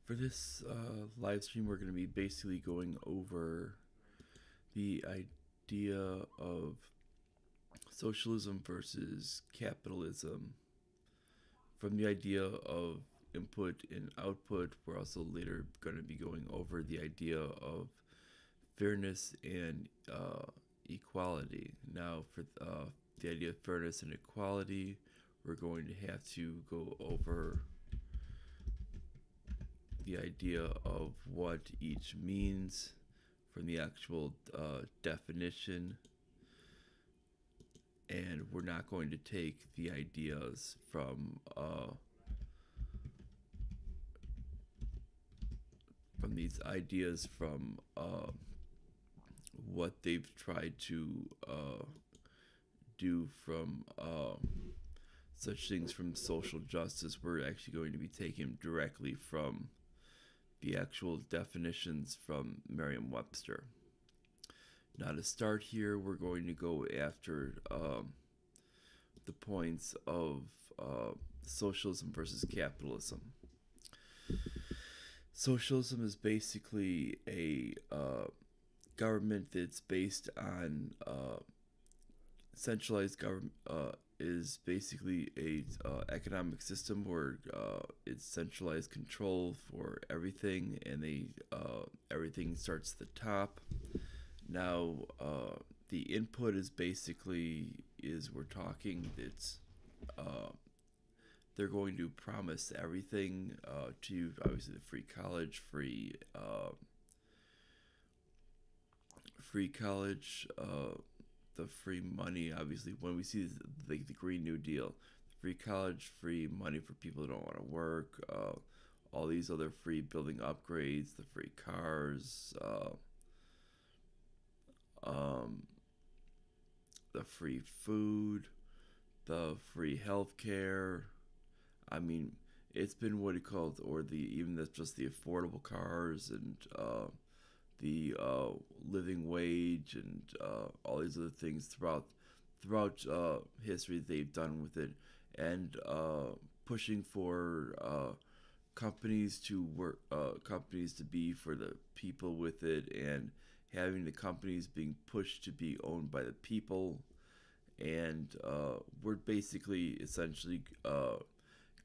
For this live stream, we're going to be basically going over the idea of socialism versus capitalism. From the idea of input and output, we're also later going to be going over the idea of fairness and equality. Now, for the idea of fairness and equality, we're going to have to go over the idea of what each means from the actual definition, and we're not going to take the ideas from these ideas from what they've tried to do from such things from social justice. We're actually going to be taking directly from the actual definitions from Merriam-Webster. Now, to start here, we're going to go after the points of socialism versus capitalism. Socialism is basically a government that's based on centralized government. Is basically a economic system where it's centralized control for everything, and everything starts at the top. Now, the input is basically it's they're going to promise everything to you. Obviously, the free college, free college. The free money, obviously, when we see the Green New Deal, free college, free money for people who don't want to work, all these other free building upgrades, the free cars, the free food, the free healthcare. I mean, it's been what he called, or even just the affordable cars and the living wage and all these other things throughout history they've done with it, and pushing for companies to work, companies to be for the people with it, and having the companies being pushed to be owned by the people, and we're basically essentially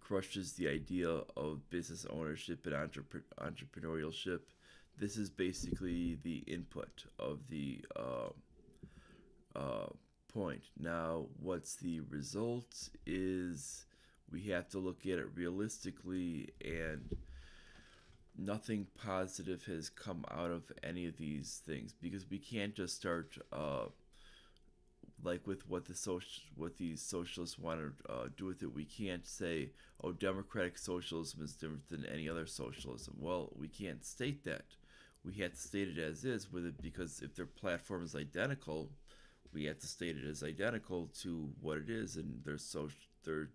crushes the idea of business ownership and entrepreneurship. This is basically the input of the point. Now, what's the result is we have to look at it realistically, and nothing positive has come out of any of these things, because we can't just start like with what these socialists want to do with it. We can't say, oh, democratic socialism is different than any other socialism. Well, we can't state that. We have to state it as is with it, because if their platform is identical, we have to state it as identical to what it is, and they're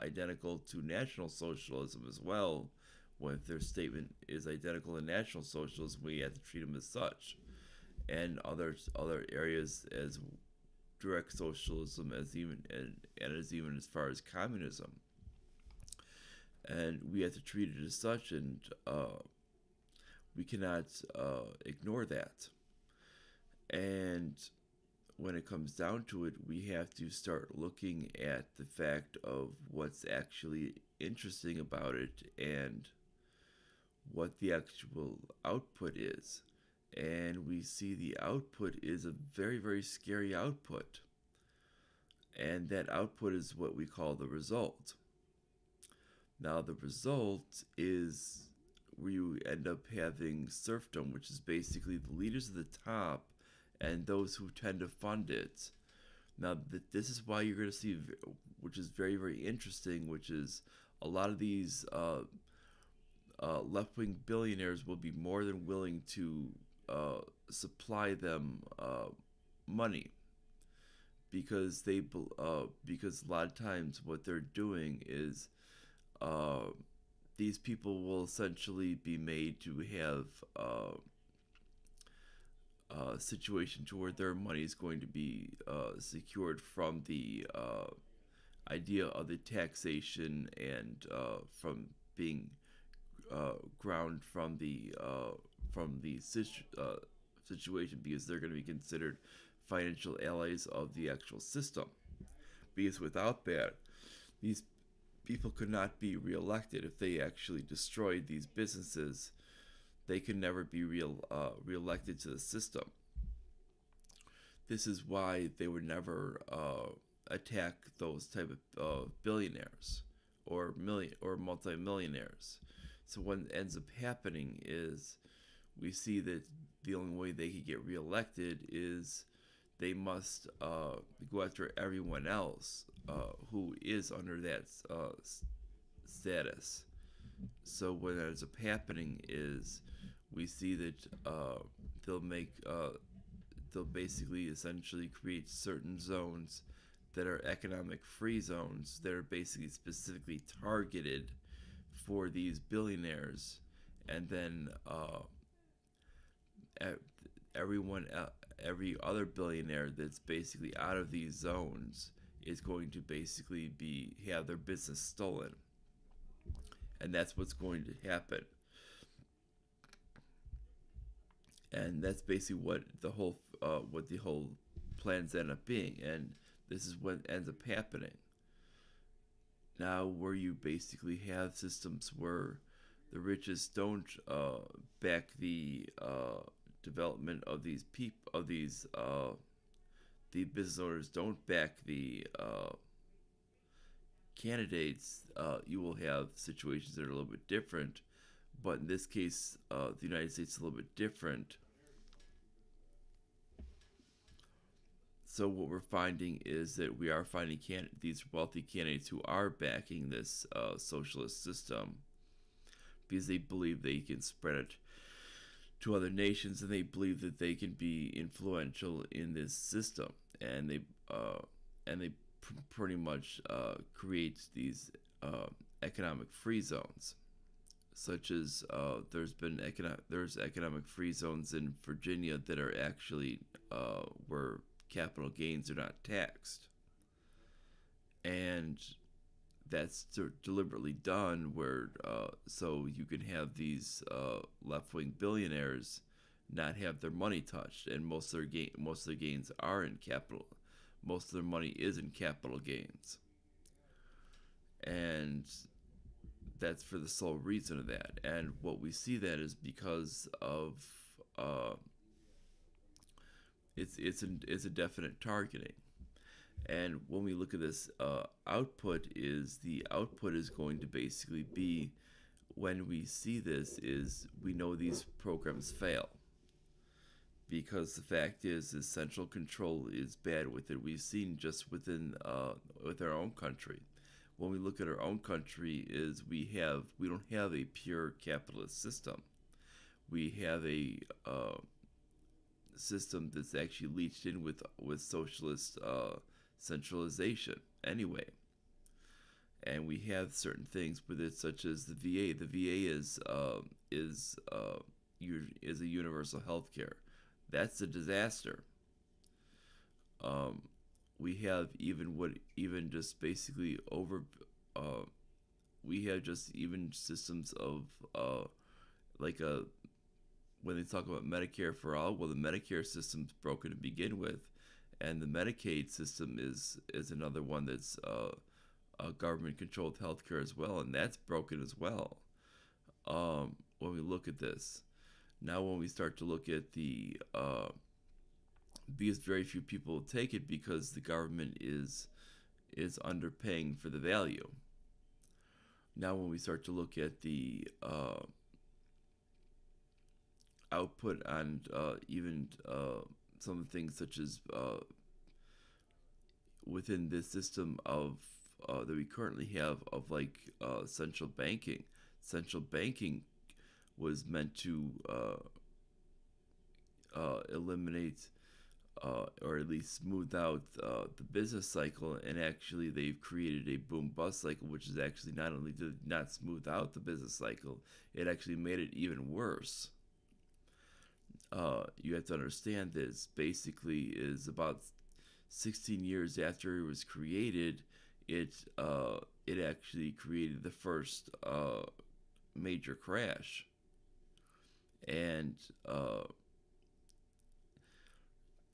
identical to National Socialism as well. When if their statement is identical to National Socialism, we have to treat them as such, and other areas as direct socialism, as even as far as communism, and we have to treat it as such, and we cannot ignore that. And when it comes down to it, we have to start looking at the fact of what's actually interesting about it and what the actual output is. And we see the output is a very, very scary output. And that output is what we call the result. Now, the result is where you end up having serfdom, which is basically the leaders at the top and those who tend to fund it. Now, this is why you're going to see, which is very, very interesting, which is a lot of these left-wing billionaires will be more than willing to supply them money, because because a lot of times what they're doing is these people will essentially be made to have a situation to where their money is going to be secured from the idea of the taxation, and from being ground from the situation, because they're going to be considered financial allies of the actual system. Because without that, these people could not be reelected. If they actually destroyed these businesses, they could never be reelected to the system. This is why they would never attack those type of billionaires or multimillionaires. So what ends up happening is we see that the only way they could get reelected is they must go after everyone else who is under that status. So what ends up happening is we see that they'll make they'll basically essentially create certain zones that are economic free zones that are basically specifically targeted for these billionaires, and then every other billionaire that's basically out of these zones is going to basically have their business stolen, and that's what's going to happen. And that's basically what the whole plans end up being, and this is what ends up happening. Now, where you basically have systems where the richest don't back the development of these the business owners don't back the candidates, you will have situations that are a little bit different. But in this case, the United States is a little bit different. So what we're finding is that we are finding these wealthy candidates who are backing this socialist system because they believe they can spread it to other nations, and they believe that they can be influential in this system, and they pretty much create these economic free zones, such as there's economic free zones in Virginia that are actually where capital gains are not taxed, and that's deliberately done where so you can have these left-wing billionaires not have their money touched, and most of their gains are in capital. Most of their money is in capital gains, and that's for the sole reason of that. And what we see that is because of it's a definite targeting. And when we look at this output is going to basically be, when we see this, is we know these programs fail, because the fact is central control is bad with it. We've seen just with our own country. When we look at our own country, is we don't have a pure capitalist system. We have a system that's actually leached in with socialist centralization anyway. And we have certain things with it, such as the VA. The VA is a universal health care. That's a disaster. We have even just basically we have just even systems of when they talk about Medicare for all, well, the Medicare system's broken to begin with, and the Medicaid system is another one that's government-controlled healthcare as well, and that's broken as well. When we look at this, now when we start to look at because very few people take it because the government is underpaying for the value. Now when we start to look at the output on even some things such as within this system of that we currently have of central banking. Central banking was meant to eliminate or at least smooth out the business cycle, and actually they've created a boom-bust cycle, which is actually not only did not smooth out the business cycle, it actually made it even worse. You have to understand this basically is about 16 years after it was created, it actually created the first major crash. And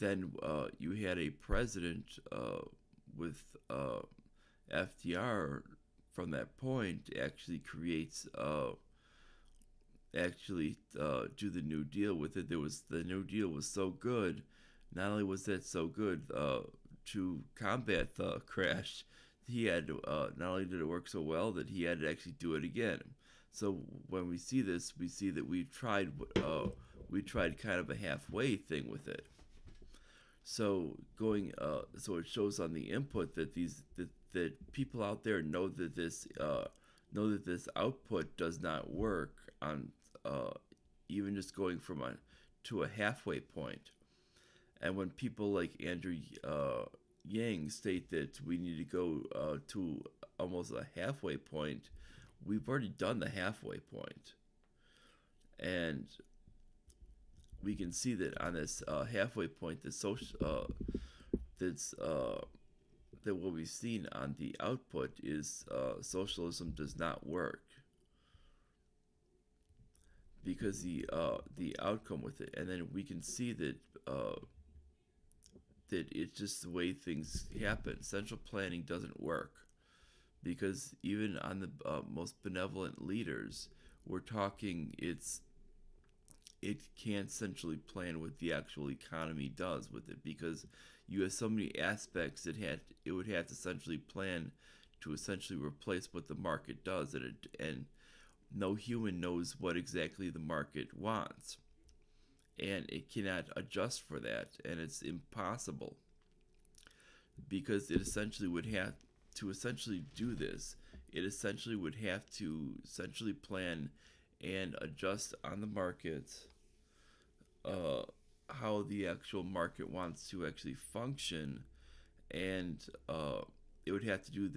then you had a president with FDR from that point actually creates do the New Deal with it. The New Deal was so good. Not only was that so good to combat the crash, he had not only did it work so well that he had to actually do it again. So when we see this, we see that we tried kind of a halfway thing with it. So so it shows on the input that that people out there know that this output does not work on even just going to a halfway point. And when people like Andrew Yang state that we need to go to almost a halfway point, we've already done the halfway point. And we can see that on this halfway point, that what we've seen on the output is socialism does not work, because the outcome with it, and then we can see that that it's just the way things happen. Central planning doesn't work, because even on the most benevolent leaders, we're talking it can't centrally plan what the actual economy does with it, because you have so many aspects it would have to essentially plan to essentially replace what the market does, and no human knows what exactly the market wants, and it cannot adjust for that, and it's impossible, because it essentially would have to essentially do this. It essentially would have to essentially plan and adjust on the market how the actual market wants to actually function, and it would have to do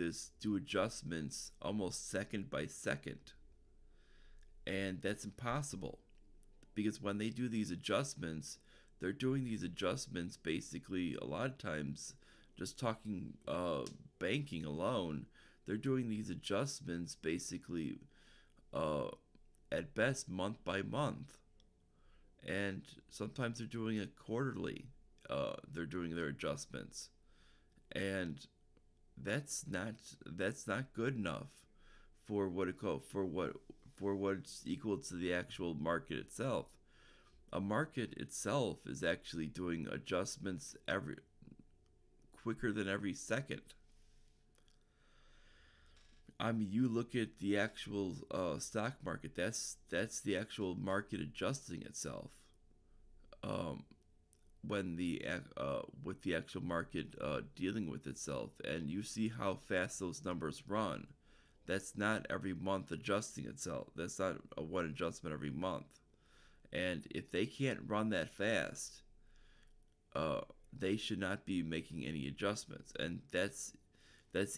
adjustments almost second by second, and that's impossible, because when they do these adjustments, they're doing these adjustments basically a lot of times, just talking banking alone, they're doing these adjustments basically at best month by month, and sometimes they're doing it quarterly. They're doing their adjustments, and that's not good enough for what's equal to the actual market itself. A market itself is actually doing adjustments quicker than every second. I mean, you look at the actual stock market. That's the actual market adjusting itself. When with the actual market dealing with itself, and you see how fast those numbers run. That's not every month adjusting itself. That's not a one adjustment every month. And if they can't run that fast, they should not be making any adjustments. And that's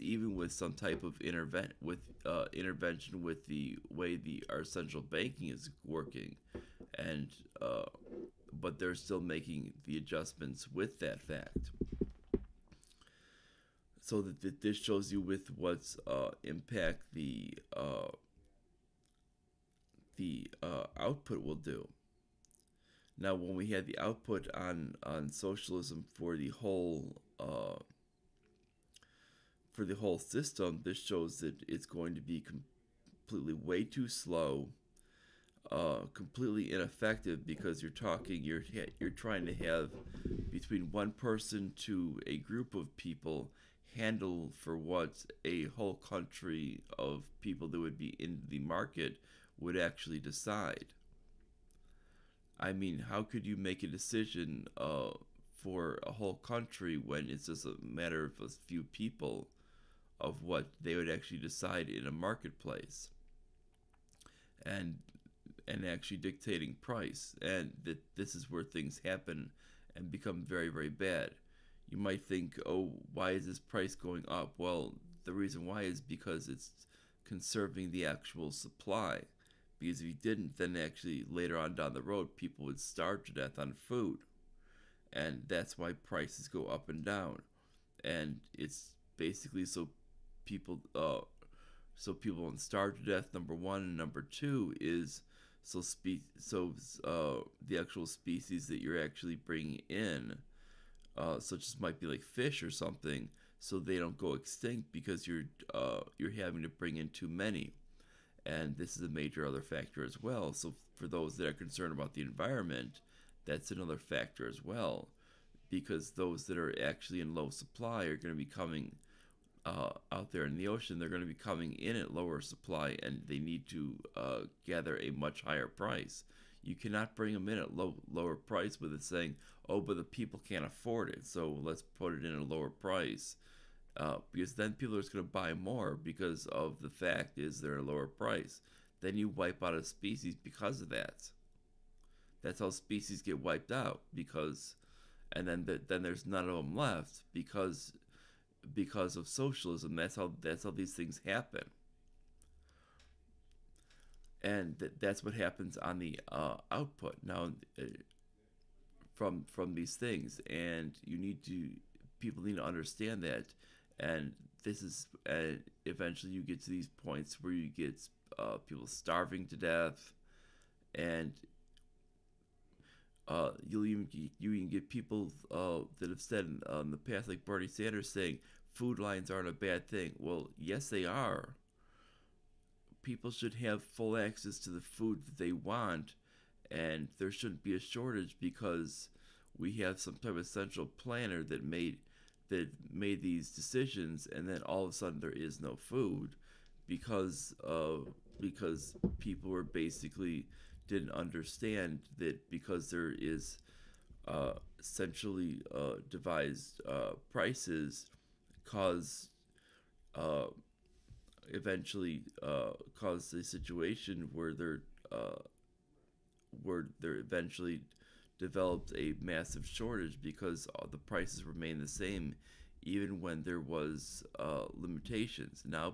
even with some type of intervention with the way our central banking is working, and but they're still making the adjustments with that fact. So that this shows you with what's impact the output will do. Now, when we had the output on socialism for the whole system, this shows that it's going to be completely way too slow, completely ineffective, because you're trying to have between one person to a group of people handle for what a whole country of people that would be in the market would actually decide. I mean, how could you make a decision for a whole country when it's just a matter of a few people of what they would actually decide in a marketplace, and actually dictating price? And that this is where things happen and become very, very bad. You might think, oh, why is this price going up? Well, the reason why is because it's conserving the actual supply. Because if you didn't, then actually later on down the road, people would starve to death on food. And that's why prices go up and down. And it's basically so people so people won't starve to death. Number one, and number two is the actual species that you're actually bringing in, such as might be like fish or something, so they don't go extinct because you're having to bring in too many. And this is a major other factor as well. So for those that are concerned about the environment, that's another factor as well, because those that are actually in low supply are going to be coming out there in the ocean. They're going to be coming in at lower supply, and they need to gather a much higher price. You cannot bring them in at lower price with it saying, "Oh, but the people can't afford it, so let's put it in a lower price." Because then people are just going to buy more because of the fact is they're a lower price. Then you wipe out a species because of that. That's how species get wiped out, because, and then there's none of them left because of socialism. That's how these things happen, and that's what happens on the output now from these things. And people need to understand that. And this is eventually you get to these points where you get people starving to death, and you even get people that have said in the past, like Bernie Sanders, saying food lines aren't a bad thing. Well, yes, they are. People should have full access to the food that they want, and there shouldn't be a shortage because we have some type of central planner that made these decisions, and then all of a sudden there is no food because people were basically didn't understand that because there is centrally devised prices cause eventually cause a situation where there eventually developed a massive shortage because the prices remain the same even when there was limitations. Now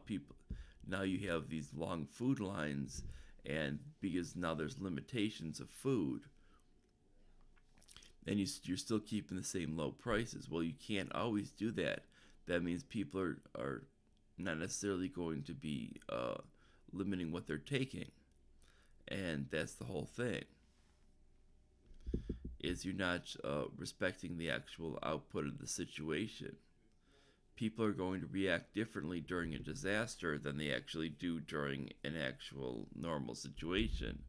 you have these long food lines, and because now there's limitations of food, and you're still keeping the same low prices. Well, you can't always do that. That means people are not necessarily going to be limiting what they're taking, and that's the whole thing. Is you're not respecting the actual output of the situation. People are going to react differently during a disaster than they actually do during an actual normal situation,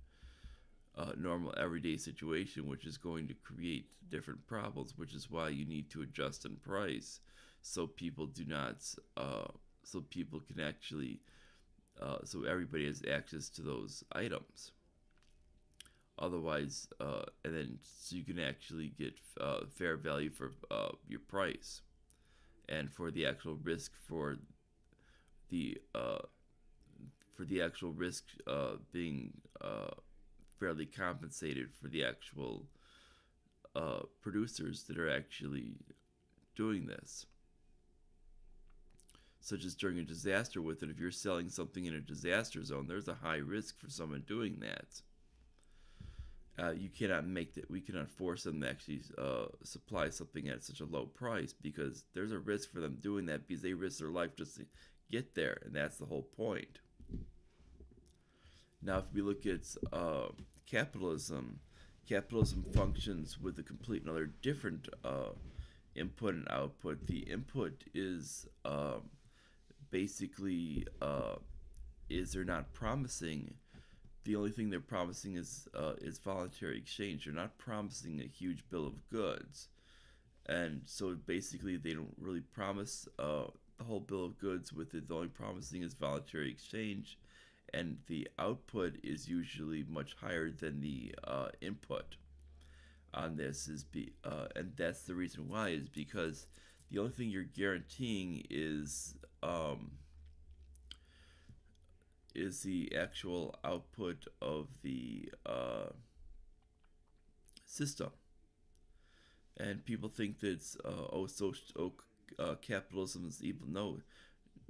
normal everyday situation, which is going to create different problems, which is why you need to adjust in price so people do not, so people can actually, so everybody has access to those items. Otherwise, and then so you can actually get fair value for your price, and for the actual risk the for the actual risk being fairly compensated for the actual producers that are actually doing this. Such as during a disaster with it, if you're selling something in a disaster zone, there's a high risk for someone doing that. You cannot make that. We cannot force them to actually supply something at such a low price because there's a risk for them doing that because they risk their life just to get there, and that's the whole point. Now, if we look at capitalism, capitalism functions with a complete another different input and output. The input is basically is they're not promising. The only thing they're promising is voluntary exchange. They're not promising a huge bill of goods, and so basically they don't really promise the whole bill of goods with it. The only promising is voluntary exchange, and the output is usually much higher than the input on this. And that's the reason why is because the only thing you're guaranteeing is the actual output of the system. And people think that capitalism is evil.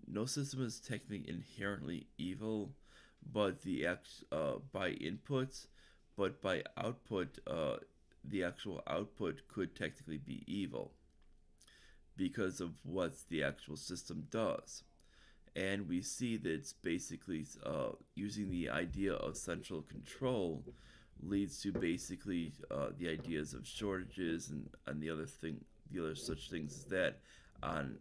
No system is technically inherently evil, but by inputs, but by output, the actual output could technically be evil because of what the actual system does. And we see that it's basically using the idea of central control leads to basically the ideas of shortages and the other such things as that on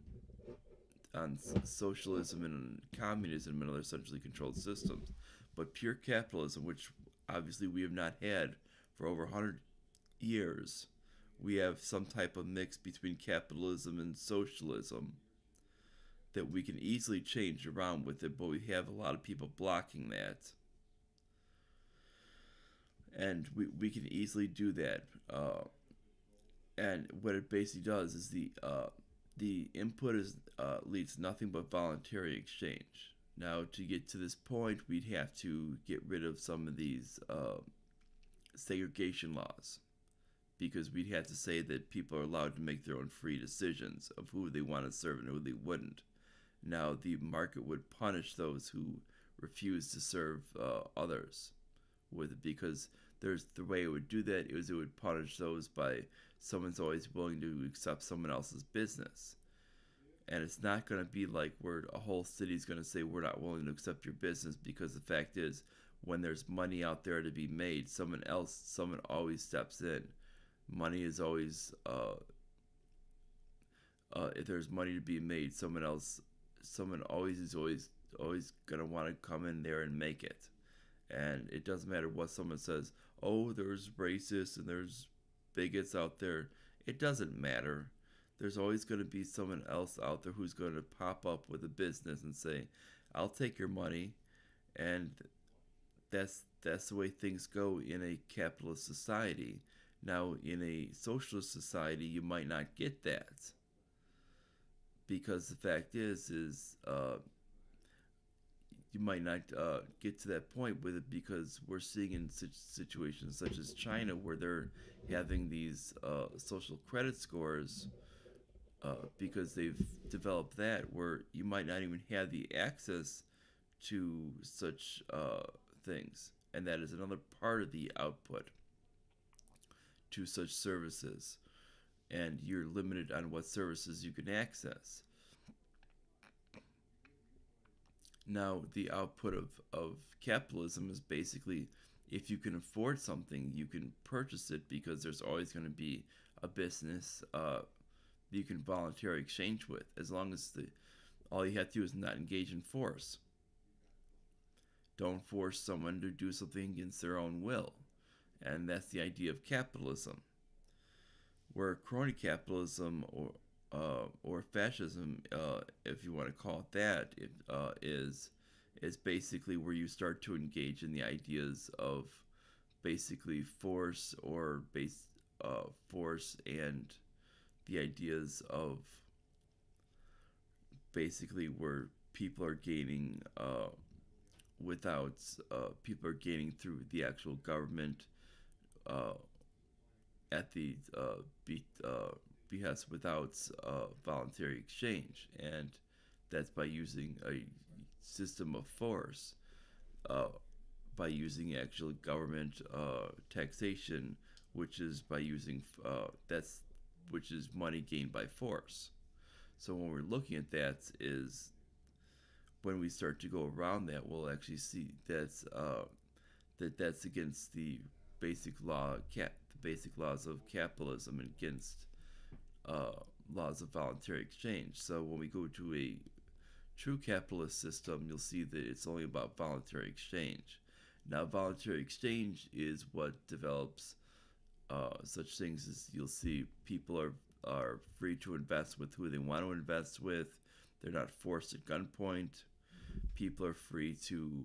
socialism and communism and other centrally controlled systems. But pure capitalism, which obviously we have not had for over 100 years, we have some type of mix between capitalism and socialism that we can easily change around with it, but we have a lot of people blocking that. And we can easily do that. And what it basically does is the input is leads to nothing but voluntary exchange. Now, to get to this point, we'd have to get rid of some of these segregation laws because we'd have to say that people are allowed to make their own free decisions of who they want to serve and who they wouldn't. Now, the market would punish those who refuse to serve others with it because there's the way it would do that is it would punish those by someone's always willing to accept someone else's business. And it's not going to be like where a whole city's going to say we're not willing to accept your business because the fact is when there's money out there to be made, someone always steps in. Money is always if there's money to be made, someone is always going to want to come in there and make it. And it doesn't matter what someone says, oh, there's racists and there's bigots out there. It doesn't matter. There's always going to be someone else out there who's going to pop up with a business and say, I'll take your money. And that's the way things go in a capitalist society. Now, in a socialist society, you might not get that. Because the fact is you might not get to that point with it because we're seeing in situations such as China where they're having these social credit scores because they've developed that where you might not even have the access to such things. And that is another part of the output to such services. And you're limited on what services you can access. Now, the output of capitalism is basically if you can afford something, you can purchase it because there's always going to be a business that you can voluntarily exchange with as long as all you have to do is not engage in force. Don't force someone to do something against their own will. And that's the idea of capitalism. Where crony capitalism or fascism, if you want to call it that, is basically where you start to engage in the ideas of basically force force and the ideas of basically where people are gaining people are gaining through the actual government at the behest without voluntary exchange, and that's by using a system of force, by using actual government taxation, which is by using which is money gained by force. So when we're looking at that is when we start to go around that, we'll actually see that's against the basic laws of capitalism and against laws of voluntary exchange. So when we go to a true capitalist system, you'll see that it's only about voluntary exchange. Now, voluntary exchange is what develops such things as you'll see people are free to invest with who they want to invest with. They're not forced at gunpoint. People are free to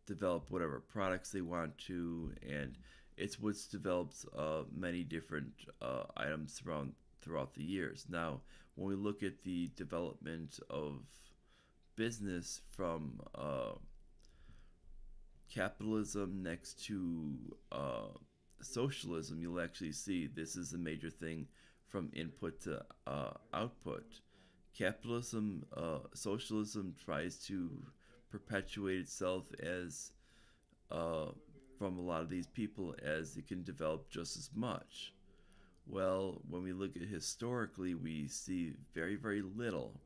develop whatever products they want to, and it's what's developed many different items throughout the years. Now, when we look at the development of business from capitalism next to socialism, you'll actually see this is a major thing from input to output. Socialism tries to perpetuate itself as from a lot of these people as it can develop just as much. Well, when we look at historically, we see very, very little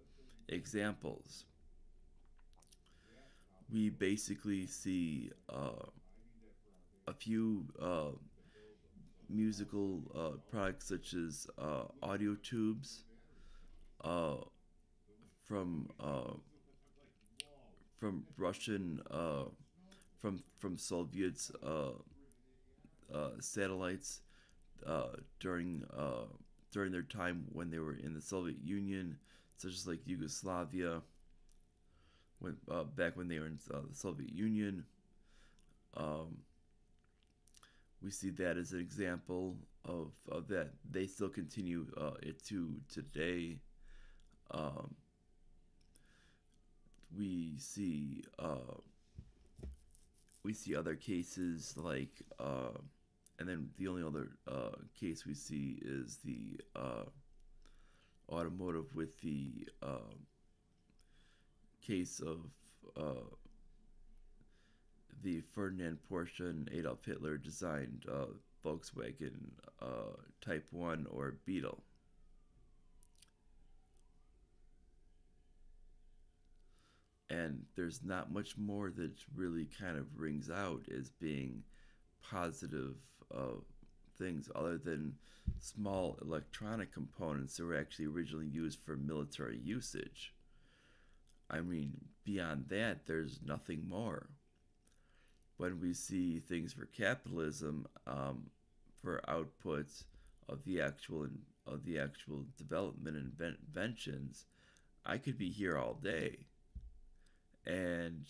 examples. We basically see a few musical products such as audio tubes uh, from Russian from Soviets satellites during during their time when they were in the Soviet Union, such as like Yugoslavia, when back when they were in the Soviet Union. Um, we see that as an example of that. They still continue it to today. Um, we see other cases like and then the only other case we see is the automotive with the case of the Ferdinand Porsche and Adolf Hitler designed Volkswagen Type 1 or Beetle. And there's not much more that really kind of rings out as being positive things other than small electronic components that were actually originally used for military usage. I mean, beyond that, there's nothing more. When we see things for capitalism, for outputs of the actual development and inventions, I could be here all day, and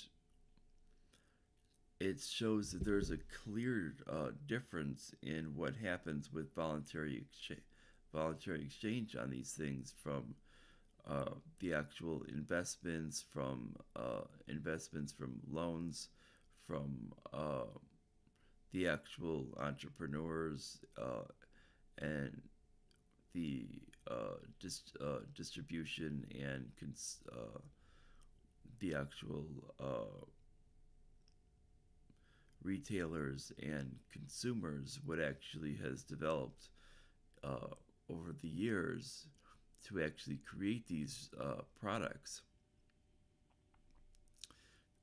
it shows that there's a clear difference in what happens with voluntary exchange on these things from the actual investments from loans from the actual entrepreneurs and the distribution and the actual retailers and consumers, what actually has developed over the years to actually create these products.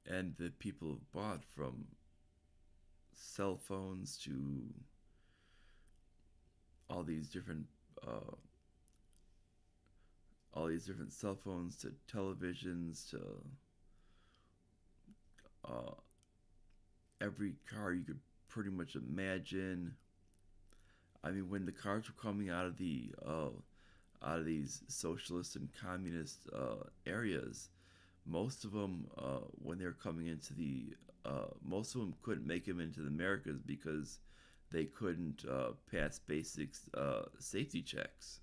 And the people have bought from cell phones to all these different cell phones to televisions to every car you could pretty much imagine. I mean, when the cars were coming out of these socialist and communist areas, most of them, when they were coming into most of them couldn't make them into the Americas because they couldn't pass basic safety checks.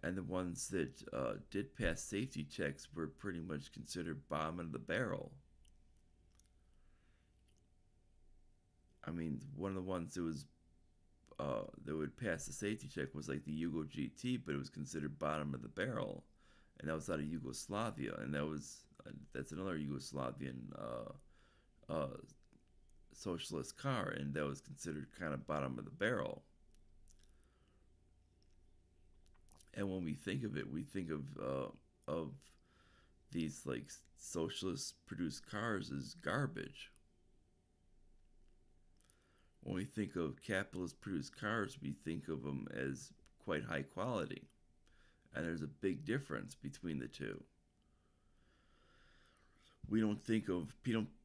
And the ones that did pass safety checks were pretty much considered bottom of the barrel. I mean, one of the ones that would pass the safety check was like the Yugo GT, but it was considered bottom of the barrel, and that was out of Yugoslavia, and that's another Yugoslavian socialist car, and that was considered kind of bottom of the barrel. And when we think of it, we think of these like socialist produced cars as garbage. When we think of capitalist produced cars, we think of them as quite high quality. And there's a big difference between the two.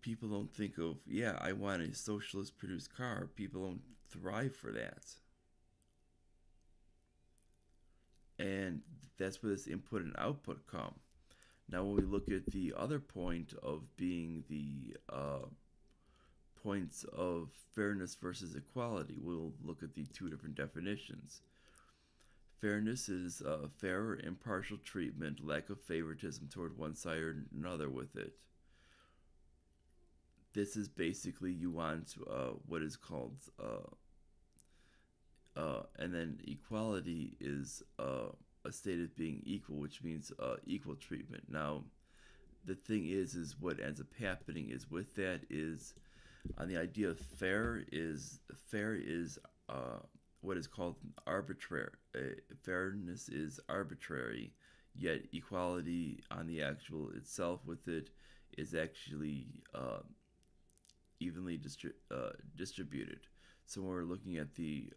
People don't think of, yeah, I want a socialist produced car. People don't thrive for that. And that's where this input and output come. Now, when we look at the other point of being the points of fairness versus equality, we'll look at the two different definitions. Fairness is fair or impartial treatment, lack of favoritism toward one side or another with it. This is basically you want what is called, and then equality is a state of being equal, which means equal treatment. Now, the thing is what ends up happening is with that is on the idea of fair is what is called arbitrary. Fairness is arbitrary. Yet equality on the actual itself with it is actually evenly distributed. So when we're looking at the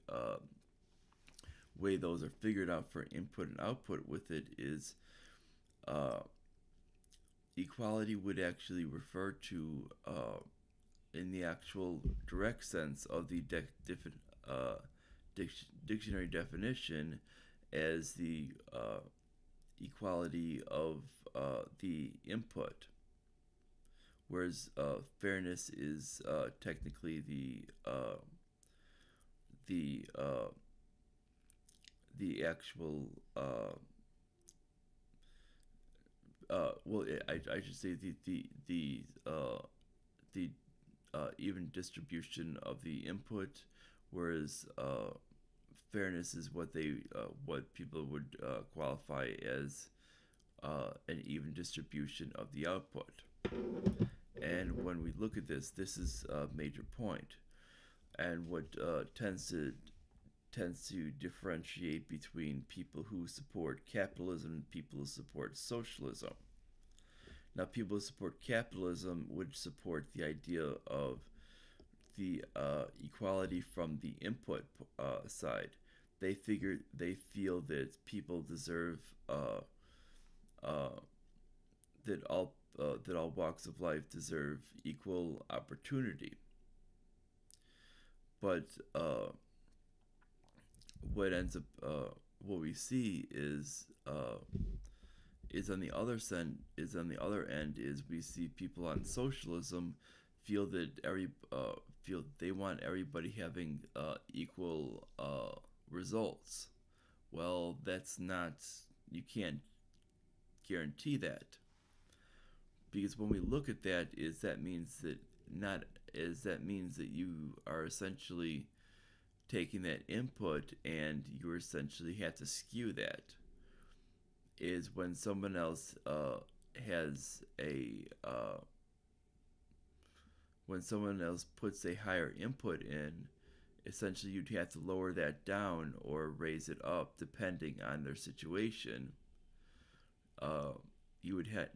way those are figured out for input and output with it is uh, equality would actually refer to in the actual direct sense of the uh, dictionary definition as the equality of the input, whereas fairness is technically the the actual well, I should say the even distribution of the input, whereas fairness is what people would qualify as an even distribution of the output. And when we look at this, this is a major point, and what tends to differentiate between people who support capitalism and people who support socialism. Now, people who support capitalism would support the idea of the equality from the input side. They feel that people deserve uh, that all walks of life deserve equal opportunity. But what ends up what we see is on the other end is we see people on socialism feel that feel they want everybody having equal results. Well, that's not, you can't guarantee that, because when we look at that, is that means that not is that means that you are essentially taking that input and you essentially have to skew that. Is when someone else has a when someone else puts a higher input in, essentially you'd have to lower that down or raise it up depending on their situation. uh, you would have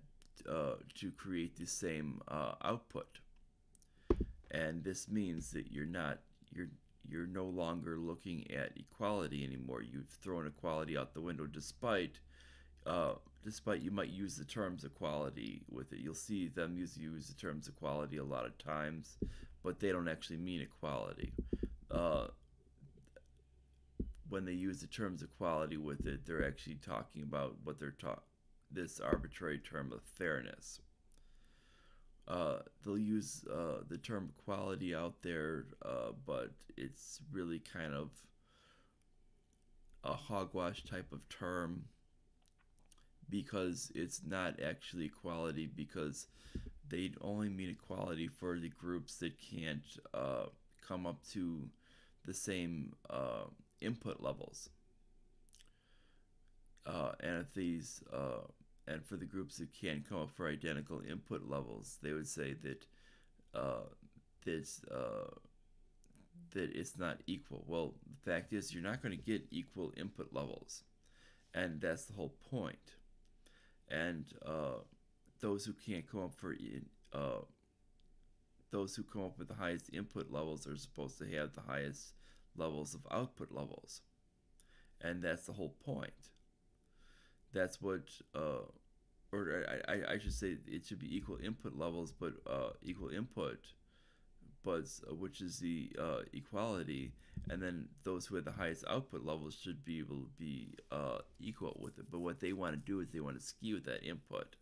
to create the same output, and this means that you're no longer looking at equality anymore. You've thrown equality out the window, despite you might use the terms equality with it. You'll see them use the terms equality a lot of times, but they don't actually mean equality. Uh, when they use the terms equality with it, they're actually talking about this arbitrary term of fairness. They'll use the term equality out there, but it's really kind of a hogwash type of term, because it's not actually equality, because they only mean equality for the groups that can't come up to the same input levels. And if these and for the groups that can't come up for identical input levels, they would say that uh, this that it's not equal. Well, the fact is, you're not going to get equal input levels, and that's the whole point. And those who can't come up for uh, those who come up with the highest input levels are supposed to have the highest levels of output levels, and that's the whole point. That's what, or I should say, it should be equal input levels, but equal input, but which is the equality, and then those who have the highest output levels should be able to be equal with it. But what they want to do is they want to skew that input.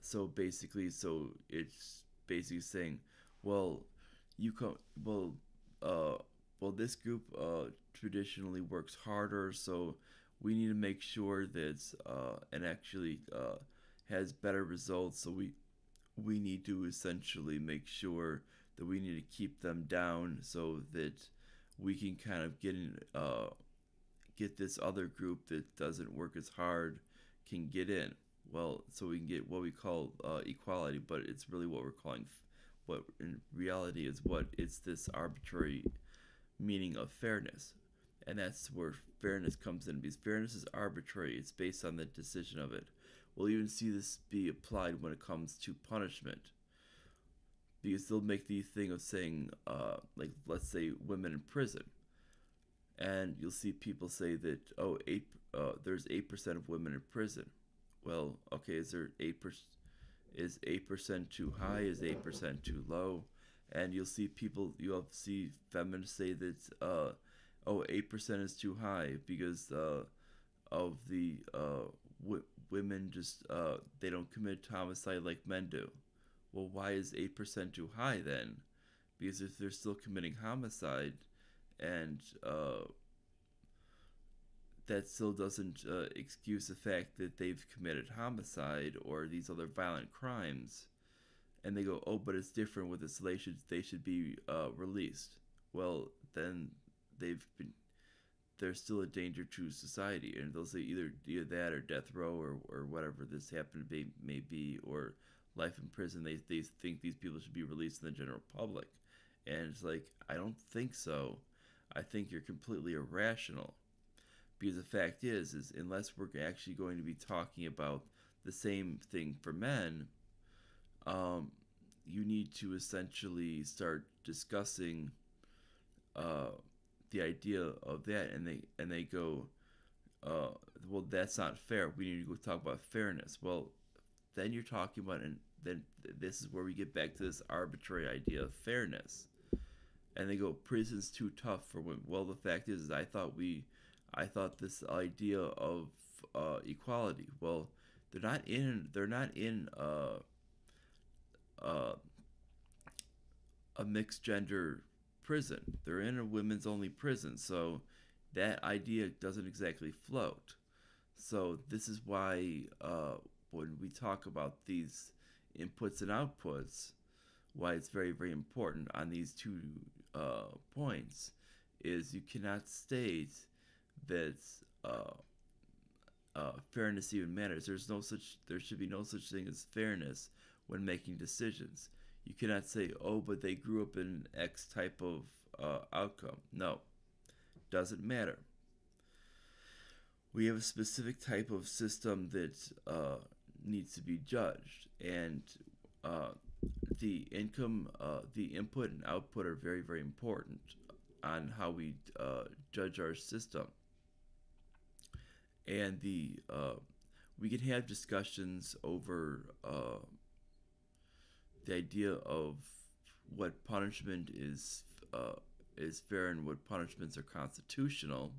So it's basically saying, well, you come, well, this group traditionally works harder, so we need to make sure that and actually has better results. So we need to essentially make sure that we need to keep them down so that we can kind of get this other group that doesn't work as hard can get in. Well, so we can get what we call equality, but it's really what we're calling, what in reality is what it's this arbitrary meaning of fairness. And that's where fairness comes in, because fairness is arbitrary. It's based on the decision of it. We'll even see this be applied when it comes to punishment, because they'll make the thing of saying, like, let's say women in prison, and you'll see people say that, oh, there's 8% of women in prison. Well, okay, is there 8%? Is 8% too high? Is 8% too low? And you'll see feminists say that, oh, 8% is too high because of the women just they don't commit homicide like men do. Well, why is 8% too high then? Because if they're still committing homicide, and that still doesn't excuse the fact that they've committed homicide or these other violent crimes. And they go, oh, but it's different with this. They should be released. Well, then they're still a danger to society, and they'll say either that or death row or whatever this happened to be, may be, or life in prison. They think these people should be released in the general public, and it's like, I don't think so. I think you're completely irrational, because the fact is unless we're actually going to be talking about the same thing for men, you need to essentially start discussing uh, the idea of that, and they go, well, that's not fair. We need to go talk about fairness. Well, then you're talking about, and then this is where we get back to this arbitrary idea of fairness. And they go, prison's too tough for women. Well, the fact is I thought this idea of equality. Well, they're not in a mixed gender prison. They're in a women's only prison. So that idea doesn't exactly float. So this is why when we talk about these inputs and outputs, why it's very, very important on these two points is you cannot state that fairness even matters. There should be no such thing as fairness when making decisions. You cannot say, oh, but they grew up in X type of outcome. No, doesn't matter. We have a specific type of system that needs to be judged, and the input and output are very, very important on how we judge our system. And we can have discussions over the idea of what punishment is fair and what punishments are constitutional.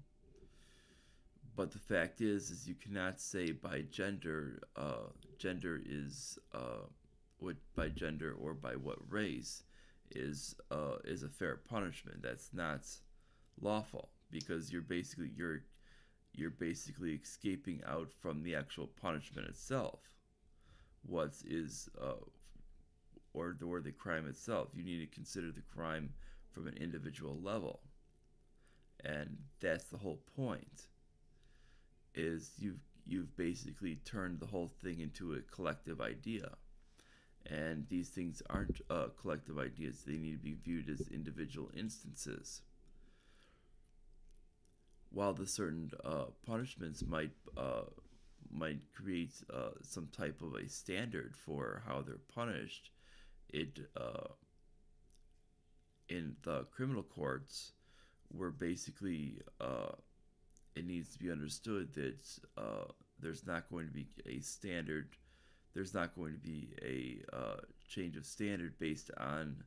But the fact is you cannot say by gender, gender is what by gender or by what race is a fair punishment. That's not lawful, because you're basically escaping out from the actual punishment itself. What is or the crime itself? You need to consider the crime from an individual level, and that's the whole point. Is you've basically turned the whole thing into a collective idea, and these things aren't collective ideas. They need to be viewed as individual instances. While the certain punishments might create some type of a standard for how they're punished, it in the criminal courts, where basically it needs to be understood that there's not going to be a standard. There's not going to be a change of standard based on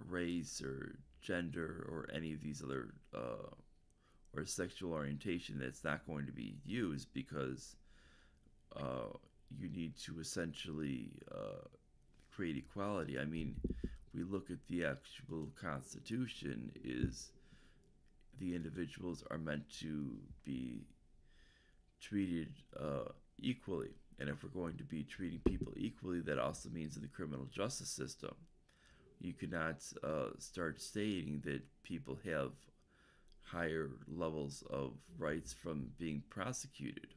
race or gender or any of these other or sexual orientation. That's not going to be used, because you need to essentially create equality. I mean, we look at the actual Constitution, is the individuals are meant to be treated equally. And if we're going to be treating people equally, that also means in the criminal justice system, you cannot start stating that people have higher levels of rights from being prosecuted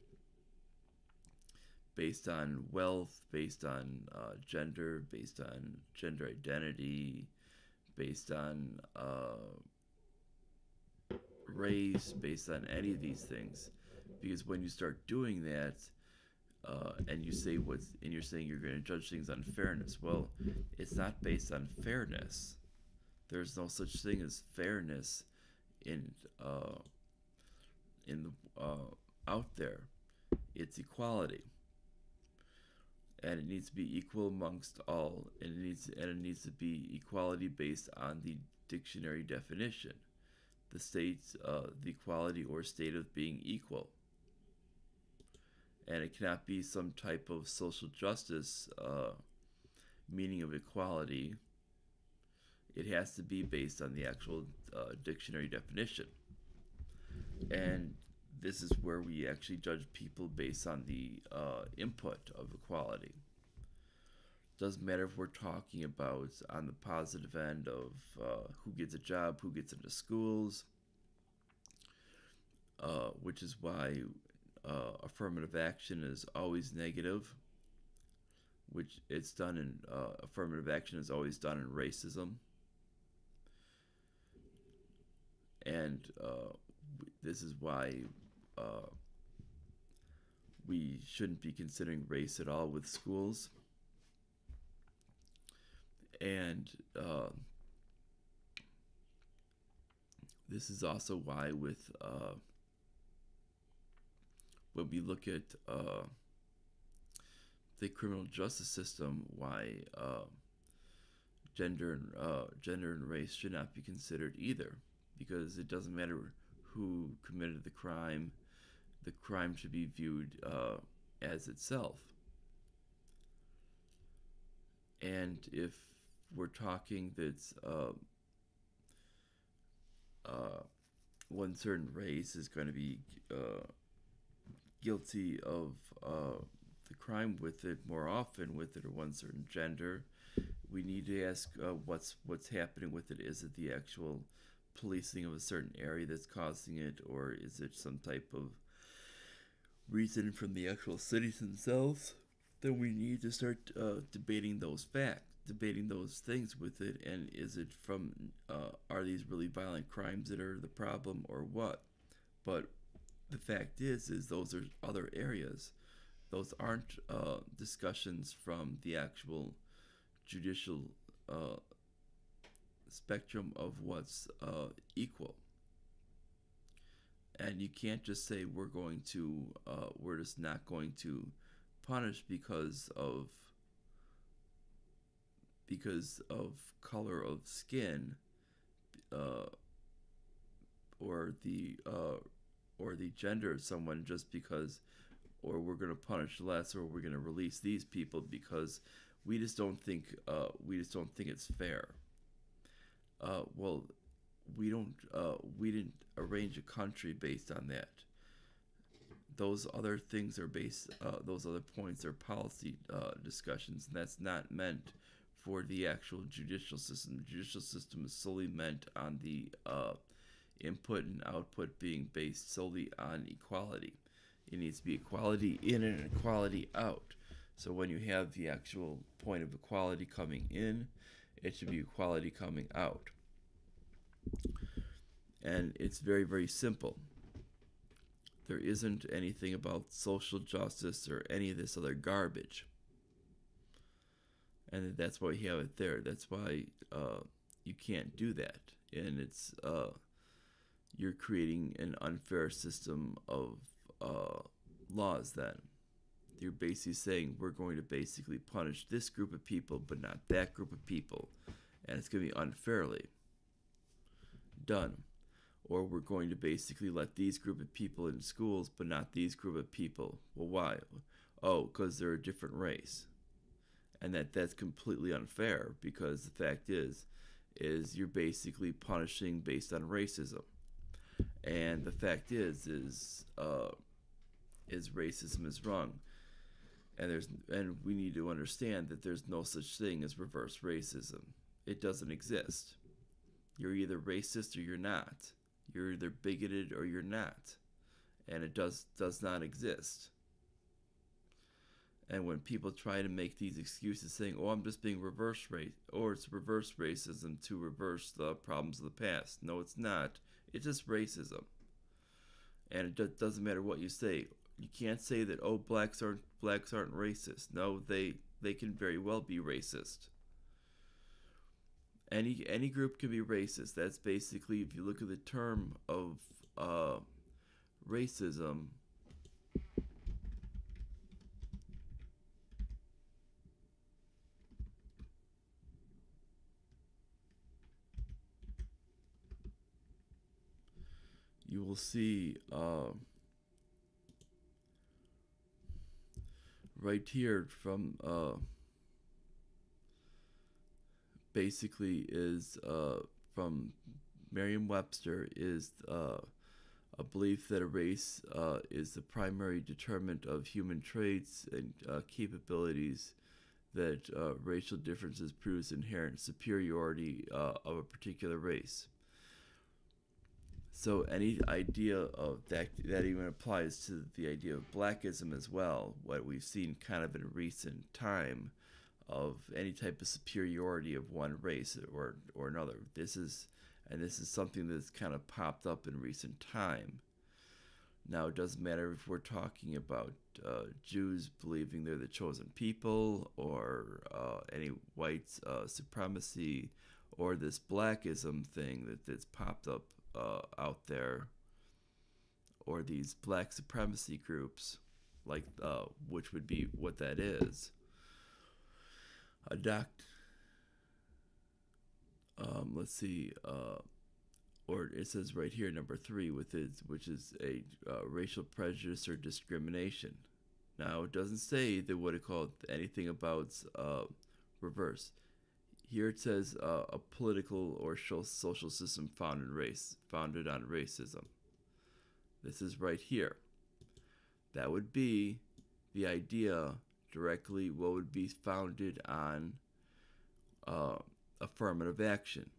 based on wealth, based on gender, based on gender identity, based on race, based on any of these things, because when you start doing that, and you say and you're saying you're going to judge things on fairness. Well, it's not based on fairness. There's no such thing as fairness in uh, in the out there. It's equality, and it needs to be equal amongst all, and it needs to be equality based on the dictionary definition. The the equality or state of being equal, and it cannot be some type of social justice meaning of equality. It has to be based on the actual dictionary definition. And this is where we actually judge people based on the input of equality. Doesn't matter if we're talking about on the positive end of who gets a job, who gets into schools, which is why affirmative action is always negative, which it's done in affirmative action is always done in racism. And this is why we shouldn't be considering race at all with schools. And this is also why with when we look at the criminal justice system, why gender and race should not be considered either, because it doesn't matter who committed the crime should be viewed as itself. And if we're talking that's one certain race is going to be guilty of the crime with it more often with it, or one certain gender, we need to ask what's happening with it. Is it the actual policing of a certain area that's causing it, or is it some type of reason from the actual cities themselves? Then we need to start debating those things with it. And is it from are these really violent crimes that are the problem, or what? But the fact is those are other areas. Those aren't discussions from the actual judicial spectrum of what's equal. And you can't just say we're just not going to punish because of color of skin, or the gender of someone, just because, or we're going to punish less, or we're going to release these people because we just don't think it's fair. Well, we didn't arrange a country based on that. Those other things are those other points are policy discussions, and that's not meant for the actual judicial system. The judicial system is solely meant on the input and output being based solely on equality. It needs to be equality in and equality out. So when you have the actual point of equality coming in, it should be equality coming out. And it's very, very simple. There isn't anything about social justice or any of this other garbage. And that's why you have it there. That's why you can't do that. And it's you're creating an unfair system of laws then. You're basically saying we're going to basically punish this group of people but not that group of people. And it's going to be unfairly done. Or we're going to basically let these group of people in schools but not these group of people. Well, why? Oh, because they're a different race. And that's completely unfair, because the fact is you're basically punishing based on racism. And the fact is racism is wrong. And we need to understand that there's no such thing as reverse racism. It doesn't exist. You're either racist or you're not. You're either bigoted or you're not. And it does not exist. And when people try to make these excuses saying, oh, I'm just being reverse race, or it's reverse racism to reverse the problems of the past. No, it's not. It's just racism, and doesn't matter what you say. You can't say that, oh, blacks aren't racist. No, they can very well be racist. Any group can be racist. That's basically, if you look at the term of uh, racism, you will see right here from basically is from Merriam-Webster is a belief that a race is the primary determinant of human traits and capabilities, that racial differences proves inherent superiority of a particular race. So any idea of that even applies to the idea of blackism as well, what we've seen kind of in recent time of any type of superiority of one race or another. This is something that's kind of popped up in recent time. Now, it doesn't matter if we're talking about Jews believing they're the chosen people, or any white supremacy, or this blackism thing that's popped up out there, or these black supremacy groups, like which would be what that is. A let's see, or it says right here, number 3, which is a racial prejudice or discrimination. Now, it doesn't say that what it called anything about reverse. Here it says a political or social system founded on racism. This is right here. That would be the idea directly what would be founded on affirmative action.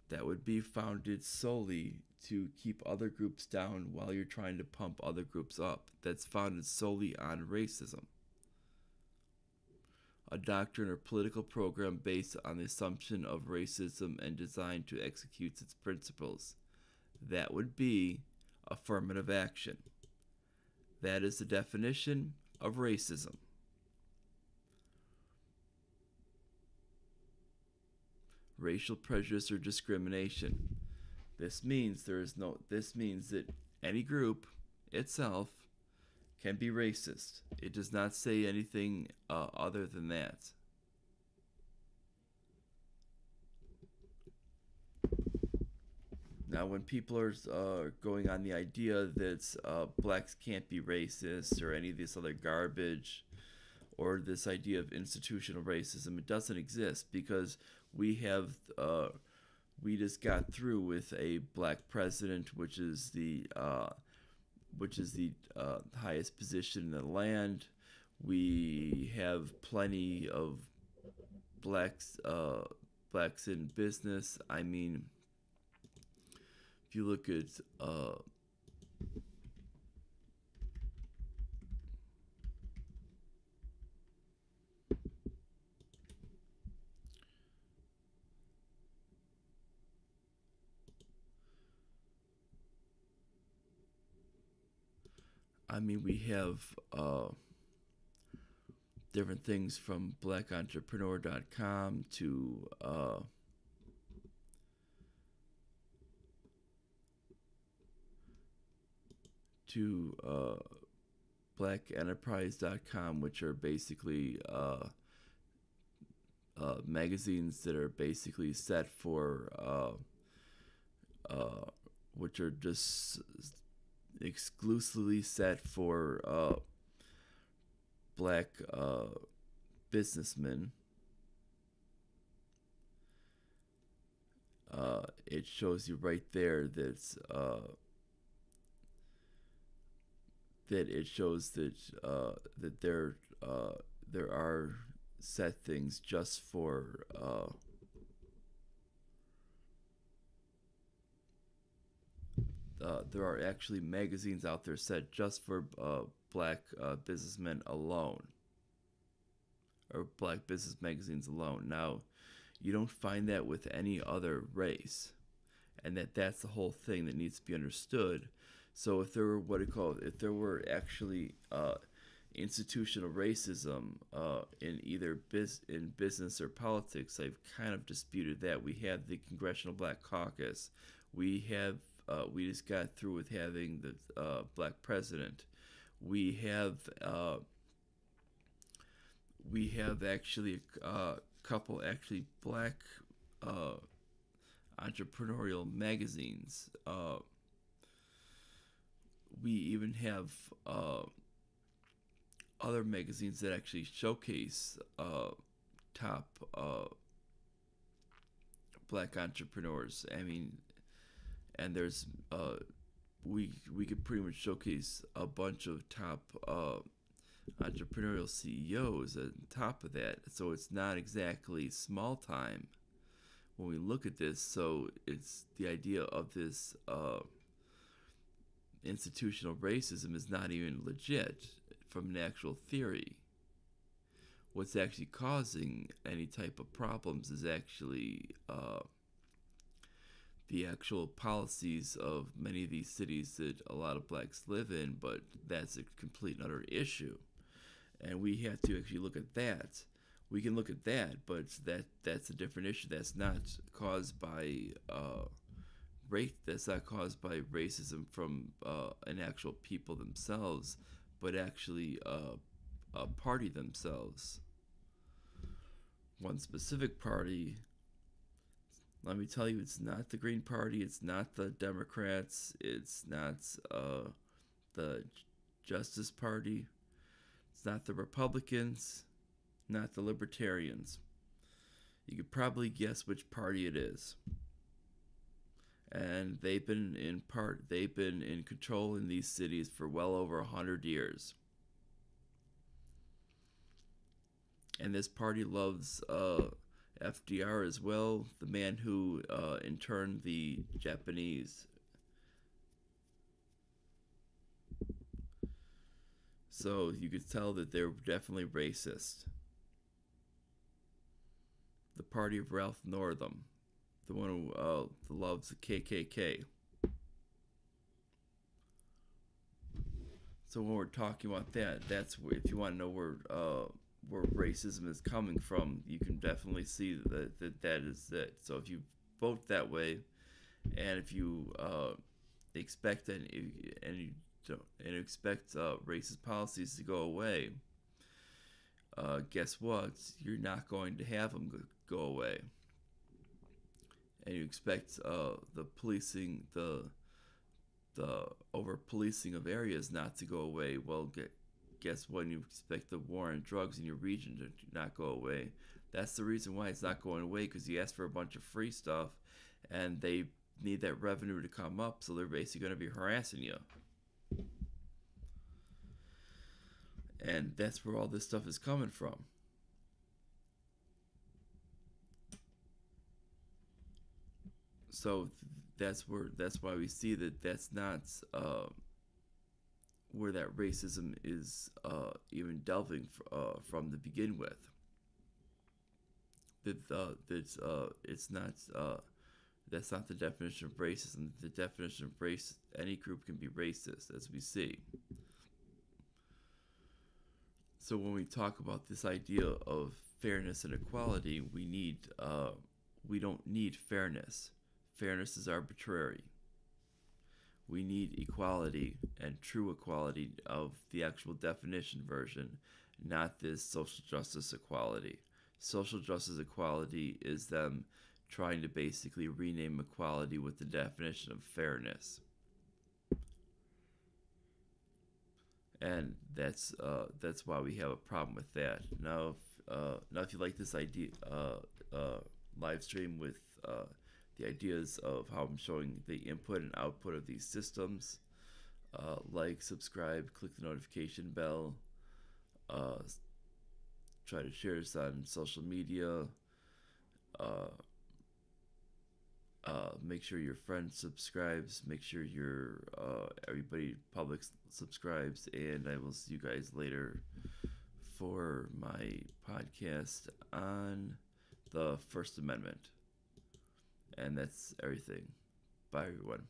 That would be founded solely to keep other groups down while you're trying to pump other groups up. That's founded solely on racism. A doctrine or political program based on the assumption of racism and designed to execute its principles. That would be affirmative action. That is the definition of racism. Racial prejudice or discrimination. This means that any group itself can be racist. It does not say anything other than that. Now, when people are going on the idea that blacks can't be racist or any of this other garbage, or this idea of institutional racism, it doesn't exist, because we just got through with a black president, which is the highest position in the land. We have plenty of blacks in business. I mean, if you look at we have different things from blackentrepreneur.com to blackenterprise.com, which are basically magazines that are basically set for which are just exclusively set for black businessmen. It shows you right there that it shows that there are set things just for there are actually magazines out there set just for black businessmen alone, or black business magazines alone. Now, You don't find that with any other race, and that's the whole thing that needs to be understood. So if there were if there were actually institutional racism in business or politics, I've kind of disputed that. We have the Congressional Black Caucus. We just got through with having the black president. We have uh, we have actually a couple actually black uh, entrepreneurial magazines. We even have other magazines that actually showcase top black entrepreneurs. I mean, and there's we could pretty much showcase a bunch of top entrepreneurial CEOs on top of that. So it's not exactly small time when we look at this. So it's the idea of this institutional racism is not even legit from an actual theory. What's actually causing any type of problems is actually the actual policies of many of these cities that a lot of blacks live in, but that's a complete and utter issue. And we have to actually look at that. We can look at that, but that's a different issue. That's not caused by race. That's not caused by racism from an actual people themselves, but actually a party themselves. One specific party. Let me tell you, it's not the Green Party. It's not the Democrats. It's not the Justice Party. It's not the Republicans. Not the Libertarians. You could probably guess which party it is. And they've been in control in these cities for well over 100 years. And this party loves FDR as well, the man who interned the Japanese. So you could tell that they're definitely racist. The party of Ralph Northam, the one who loves the KKK. So when we're talking about that, that's where, if you want to know where racism is coming from, you can definitely see that is it. So if you vote that way, and if you expect and you don't and expect racist policies to go away, guess what? You're not going to have them go away. And you expect the policing, the over policing of areas not to go away. Well, guess what? You expect the war on drugs in your region to not go away. That's the reason why it's not going away, because you ask for a bunch of free stuff, and they need that revenue to come up, so they're basically going to be harassing you. And that's where all this stuff is coming from. So that's why we see that that's not where that racism is even delving from to begin with. It's not that's not the definition of racism. The definition of race, any group can be racist, as we see. So when we talk about this idea of fairness and equality, we don't need fairness. Fairness is arbitrary. We need equality, and true equality of the actual definition version, not this social justice equality. Social justice equality is them trying to basically rename equality with the definition of fairness. And that's why we have a problem with that. Now, if you like this idea live stream with the ideas of how I'm showing the input and output of these systems, like, subscribe, click the notification bell, try to share this on social media, make sure your friend subscribes, make sure your everybody public subscribes, and I will see you guys later for my podcast on the First Amendment. And that's everything. Bye, everyone.